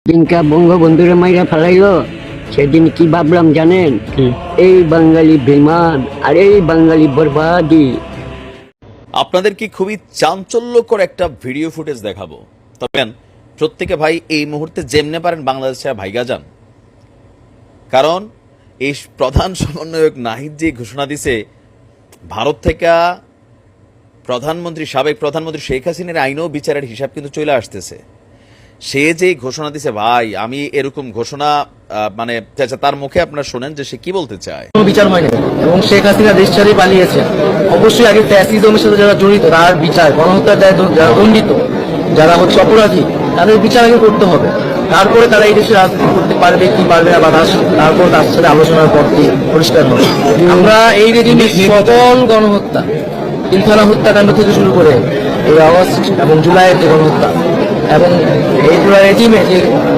দিনকা বঙ্গবন্ধুরে মাইরা ফেলাইলো সেদিন কি ভাবলাম জানেন? এই বাঙালি বেমান আর এই বাঙালি বরবাদি। আপনাদের কি খুবই চাঞ্চল্যকর একটা ভিডিও ফুটেজ দেখাবো, তবে প্রত্যেকে ভাই এই মুহূর্তে যেমনে পারেন বাংলাদেশে ভাইগা যান। কারণ এই প্রধান সমন্বয়ক নাহিদ যে ঘোষণা দিছে ভারত থেকে সাবেক প্রধানমন্ত্রী শেখ হাসিনার আইনও বিচারের হিসাব কিন্তু চলে আসতেছে। সে যে ঘোষণা দিছে ভাই, আমি এরকম ঘোষণা মানে তার মুখে আপনারা শোনেন যে সে কি বলতে চায়। কোনো বিচার হয়নি এবং শেখ হাসিনা দেশ ছেড়ে পালিয়েছে। অবশ্যই আগে ফ্যাসিজমের সাথে যারা জড়িত তার বিচার, গণহত্যার দায় যারা দণ্ডিত, যারা অপরাধী, তাদের বিচার আগে করতে হবে। তারপরে তারা এই দেশে রাজনীতি করতে পারবে কি পারবে না বা তারপর তার সাথে আলোচনার পথটি পরিষ্কার হবে। আমরা এই রেজিমের সকল গণহত্যা, পিলখানা হত্যাকাণ্ড থেকে শুরু করে এই আগস্ট এবং জুলাইয়ের যে গণহত্যা এবং এই পুরো রেজিমে যে